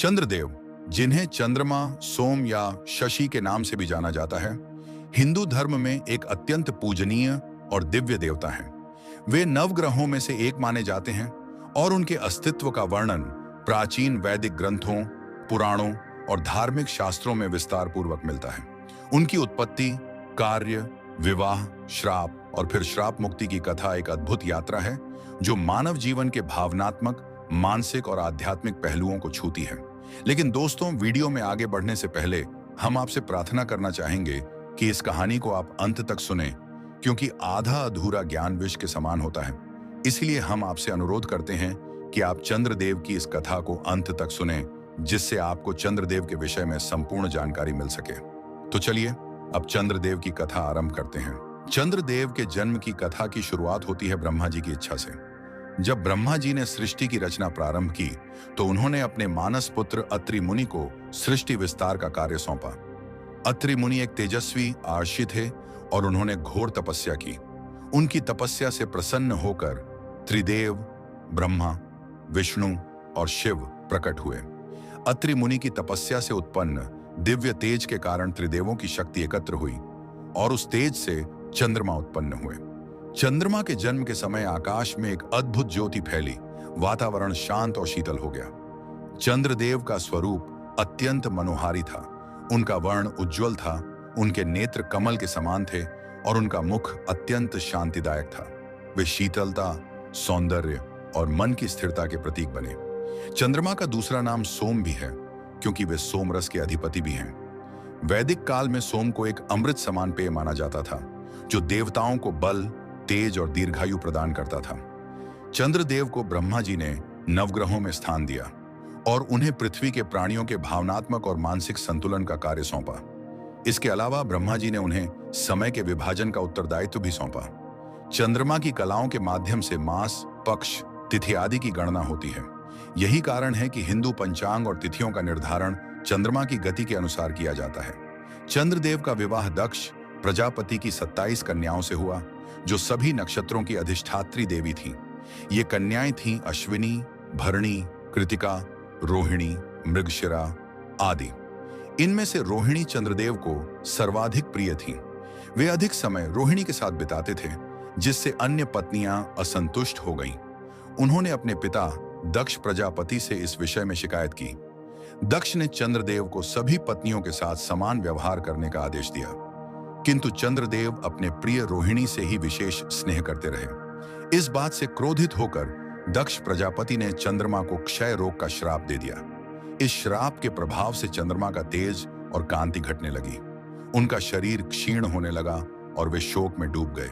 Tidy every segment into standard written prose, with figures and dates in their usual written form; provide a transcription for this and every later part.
चंद्रदेव, जिन्हें चंद्रमा, सोम या शशि के नाम से भी जाना जाता है, हिंदू धर्म में एक अत्यंत पूजनीय और दिव्य देवता हैं। वे नवग्रहों में से एक माने जाते हैं और उनके अस्तित्व का वर्णन प्राचीन वैदिक ग्रंथों, पुराणों और धार्मिक शास्त्रों में विस्तार पूर्वक मिलता है। उनकी उत्पत्ति, कार्य, विवाह, श्राप और फिर श्राप मुक्ति की कथा एक अद्भुत यात्रा है जो मानव जीवन के भावनात्मक, मानसिक और आध्यात्मिक पहलुओं को छूती है। लेकिन दोस्तों, वीडियो में आगे बढ़ने से पहले हम आपसे प्रार्थना करना चाहेंगे कि इस कहानी को आप अंत तक सुने, क्योंकि आधा अधूरा ज्ञान विष के समान होता है। इसलिए हम आपसे अनुरोध करते हैं कि आप चंद्रदेव की इस कथा को अंत तक सुने, जिससे आपको चंद्रदेव के विषय में संपूर्ण जानकारी मिल सके। तो चलिए अब चंद्रदेव की कथा आरंभ करते हैं। चंद्रदेव के जन्म की कथा की शुरुआत होती है ब्रह्मा जी की इच्छा से। जब ब्रह्मा जी ने सृष्टि की रचना प्रारंभ की तो उन्होंने अपने मानस पुत्र अत्रि मुनि को सृष्टि विस्तार का कार्य सौंपा। अत्रि मुनि एक तेजस्वी आर्षि थे और उन्होंने घोर तपस्या की। उनकी तपस्या से प्रसन्न होकर त्रिदेव ब्रह्मा, विष्णु और शिव प्रकट हुए। अत्रि मुनि की तपस्या से उत्पन्न दिव्य तेज के कारण त्रिदेवों की शक्ति एकत्र हुई और उस तेज से चंद्रमा उत्पन्न हुए। चंद्रमा के जन्म के समय आकाश में एक अद्भुत ज्योति फैली, वातावरण शांत और शीतल हो गया। चंद्रदेव का स्वरूप अत्यंत मनोहारी था। उनका वर्ण उज्जवल था, उनके नेत्र कमल के समान थे और उनका मुख अत्यंत शांतिदायक था। वे शीतलता, सौंदर्य और मन की स्थिरता के प्रतीक बने। चंद्रमा का दूसरा नाम सोम भी है, क्योंकि वे सोमरस के अधिपति भी हैं। वैदिक काल में सोम को एक अमृत समान पेय माना जाता था, जो देवताओं को बल, तेज और दीर्घायु प्रदान करता था। चंद्रदेव को ब्रह्मा जी ने नवग्रहों में स्थान दिया और उन्हें पृथ्वी के प्राणियों के भावनात्मक और मानसिक संतुलन का कार्य सौंपा। इसके अलावा ब्रह्मा जी ने उन्हें समय के विभाजन का उत्तरदायित्व भी सौंपा। चंद्रमा की कलाओं के माध्यम से मास, पक्ष, तिथि आदि की गणना होती है। यही कारण है कि हिंदू पंचांग और तिथियों का निर्धारण चंद्रमा की गति के अनुसार किया जाता है। चंद्रदेव का विवाह दक्ष प्रजापति की 27 कन्याओं से हुआ, जो सभी नक्षत्रों की अधिष्ठात्री देवी थीं। ये कन्याएं थीं अश्विनी, भरणी, कृतिका, रोहिणी, मृगशिरा आदि। इनमें से रोहिणी चंद्रदेव को सर्वाधिक प्रिय थीं। वे अधिक समय रोहिणी के साथ बिताते थे, जिससे अन्य पत्नियां असंतुष्ट हो गईं। उन्होंने अपने पिता दक्ष प्रजापति से इस विषय में शिकायत की। दक्ष ने चंद्रदेव को सभी पत्नियों के साथ समान व्यवहार करने का आदेश दिया, किंतु चंद्रदेव अपने प्रिय रोहिणी से ही विशेष स्नेह करते रहे। इस बात से क्रोधित होकर दक्ष प्रजापति ने चंद्रमा को क्षय रोग का श्राप दे दिया। इस श्राप के प्रभाव से चंद्रमा का तेज और कांति घटने लगी। उनका शरीर क्षीण होने लगा और वे शोक में डूब गए।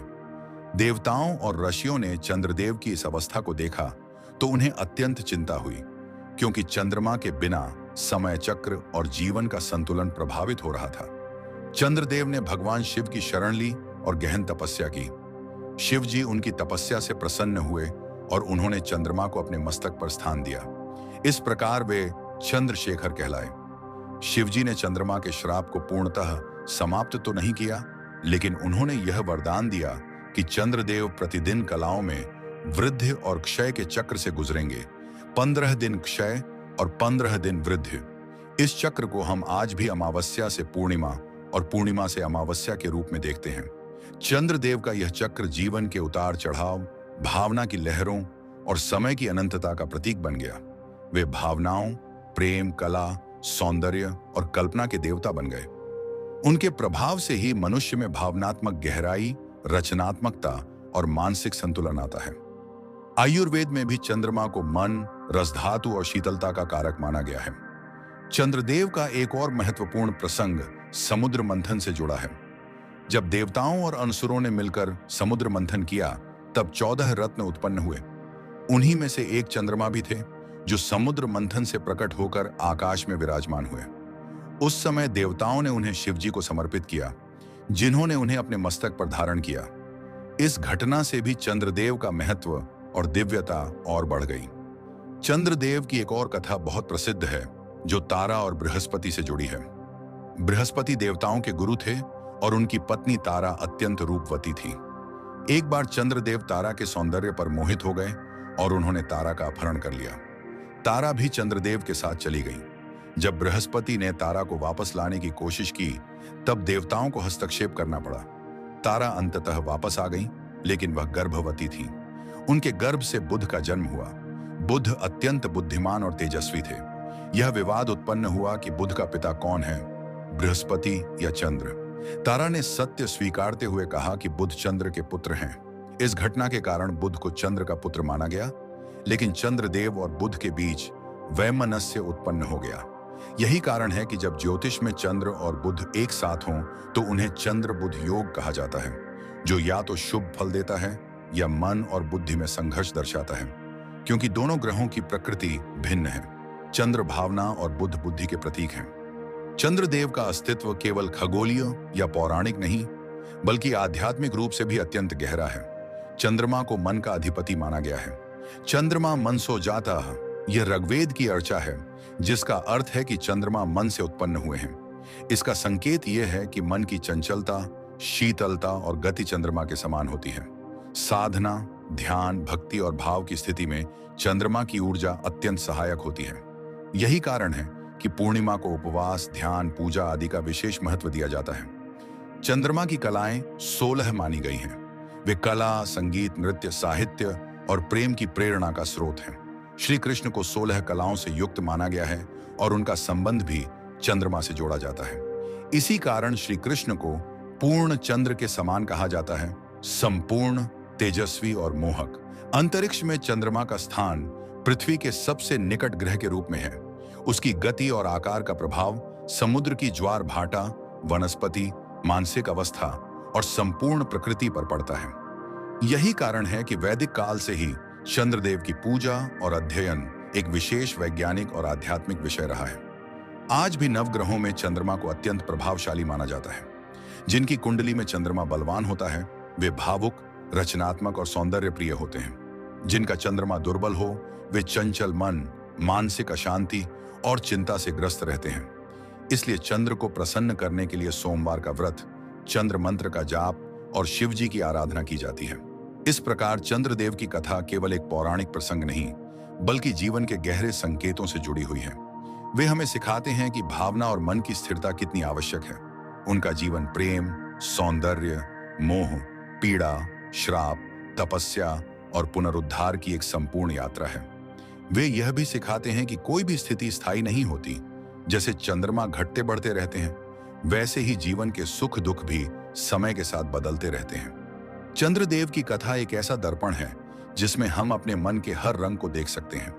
देवताओं और ऋषियों ने चंद्रदेव की इस अवस्था को देखा तो उन्हें अत्यंत चिंता हुई, क्योंकि चंद्रमा के बिना समय चक्र और जीवन का संतुलन प्रभावित हो रहा था। चंद्रदेव ने भगवान शिव की शरण ली और गहन तपस्या की। शिव जी उनकी तपस्या से प्रसन्न हुए और उन्होंने चंद्रमा को अपने मस्तक पर स्थान दिया। इस प्रकार वे चंद्रशेखर कहलाए। शिव जी ने चंद्रमा के श्राप को पूर्णतः समाप्त तो नहीं किया, लेकिन उन्होंने यह वरदान दिया कि चंद्रदेव प्रतिदिन कलाओं में वृद्धि और क्षय के चक्र से गुजरेंगे। 15 दिन क्षय और 15 दिन वृद्धि। इस चक्र को हम आज भी अमावस्या से पूर्णिमा और पूर्णिमा से अमावस्या के रूप में देखते हैं। चंद्रदेव का यह चक्र जीवन के उतार चढ़ाव, भावना की लहरों और समय की अनंतता का प्रतीक बन गया। वे भावनाओं, प्रेम, कला, सौंदर्य और कल्पना के देवता बन गए। उनके प्रभाव से ही मनुष्य में भावनात्मक गहराई, रचनात्मकता और मानसिक संतुलन आता है। आयुर्वेद में भी चंद्रमा को मन, रसधातु और शीतलता का कारक माना गया है। चंद्रदेव का एक और महत्वपूर्ण प्रसंग समुद्र मंथन से जुड़ा है। जब देवताओं और असुरों ने मिलकर समुद्र मंथन किया, तब 14 रत्न उत्पन्न हुए। उन्हीं में से एक चंद्रमा भी थे, जो समुद्र मंथन से प्रकट होकर आकाश में विराजमान हुए। उस समय देवताओं ने उन्हें शिवजी को समर्पित किया, जिन्होंने उन्हें अपने मस्तक पर धारण किया। इस घटना से भी चंद्रदेव का महत्व और दिव्यता और बढ़ गई। चंद्रदेव की एक और कथा बहुत प्रसिद्ध है, जो तारा और बृहस्पति से जुड़ी है। बृहस्पति देवताओं के गुरु थे और उनकी पत्नी तारा अत्यंत रूपवती थी। एक बार चंद्रदेव तारा के सौंदर्य पर मोहित हो गए और उन्होंने तारा का अपहरण कर लिया। तारा भी चंद्रदेव के साथ चली गई। जब बृहस्पति ने तारा को वापस लाने की कोशिश की, तब देवताओं को हस्तक्षेप करना पड़ा। तारा अंततः वापस आ गई, लेकिन वह गर्भवती थी। उनके गर्भ से बुध का जन्म हुआ। बुध अत्यंत बुद्धिमान और तेजस्वी थे। यह विवाद उत्पन्न हुआ कि बुध का पिता कौन है, बृहस्पति या चंद्र। तारा ने सत्य स्वीकारते हुए कहा कि बुध चंद्र के पुत्र हैं। इस घटना के कारण बुध को चंद्र का पुत्र माना गया, लेकिन चंद्रदेव और बुध के बीच वैमनस्य उत्पन्न हो गया। यही कारण है कि जब ज्योतिष में चंद्र और बुध एक साथ हों तो उन्हें चंद्र बुध योग कहा जाता है, जो या तो शुभ फल देता है या मन और बुद्धि में संघर्ष दर्शाता है, क्योंकि दोनों ग्रहों की प्रकृति भिन्न है। चंद्र भावना और बुध बुद्धि के प्रतीक हैं। चंद्रदेव का अस्तित्व केवल खगोलीय या पौराणिक नहीं, बल्कि आध्यात्मिक रूप से भी अत्यंत गहरा है। चंद्रमा को मन का अधिपति माना गया है। चंद्रमा मनसो जाता, यह ऋग्वेद की अर्चा है, जिसका अर्थ है कि चंद्रमा मन से उत्पन्न हुए हैं। इसका संकेत यह है कि मन की चंचलता, शीतलता और गति चंद्रमा के समान होती है। साधना, ध्यान, भक्ति और भाव की स्थिति में चंद्रमा की ऊर्जा अत्यंत सहायक होती है। यही कारण है कि पूर्णिमा को उपवास, ध्यान, पूजा आदि का विशेष महत्व दिया जाता है। चंद्रमा की कलाएं 16 मानी गई हैं। वे कला, संगीत, नृत्य, साहित्य और प्रेम की प्रेरणा का स्रोत हैं। श्री कृष्ण को 16 कलाओं से युक्त माना गया है और उनका संबंध भी चंद्रमा से जोड़ा जाता है। इसी कारण श्री कृष्ण को पूर्ण चंद्र के समान कहा जाता है, संपूर्ण, तेजस्वी और मोहक। अंतरिक्ष में चंद्रमा का स्थान पृथ्वी के सबसे निकट ग्रह के रूप में है। उसकी गति और आकार का प्रभाव समुद्र की ज्वार भाटा, वनस्पति, मानसिक अवस्था और संपूर्ण प्रकृति पर पड़ता है। यही कारण है कि वैदिक काल से ही चंद्रदेव की पूजा और अध्ययन एक विशेष वैज्ञानिक और आध्यात्मिक विषय रहा है। आज भी नवग्रहों में चंद्रमा को अत्यंत प्रभावशाली माना जाता है। जिनकी कुंडली में चंद्रमा बलवान होता है, वे भावुक, रचनात्मक और सौंदर्य प्रिय होते हैं। जिनका चंद्रमा दुर्बल हो, वे चंचल मन, मानसिक अशांति और चिंता से ग्रस्त रहते हैं। इसलिए चंद्र को प्रसन्न करने के लिए सोमवार का व्रत, चंद्र मंत्र का जाप और शिव जी की आराधना की जाती है। इस प्रकार चंद्रदेव की कथा केवल एक पौराणिक प्रसंग नहीं, बल्कि जीवन के गहरे संकेतों से जुड़ी हुई है। वे हमें सिखाते हैं कि भावना और मन की स्थिरता कितनी आवश्यक है। उनका जीवन प्रेम, सौंदर्य, मोह, पीड़ा, श्राप, तपस्या और पुनरुद्धार की एक संपूर्ण यात्रा है। वे यह भी सिखाते हैं कि कोई भी स्थिति स्थायी नहीं होती। जैसे चंद्रमा घटते बढ़ते रहते हैं, वैसे ही जीवन के सुख दुख भी समय के साथ बदलते रहते हैं। चंद्रदेव की कथा एक ऐसा दर्पण है जिसमें हम अपने मन के हर रंग को देख सकते हैं।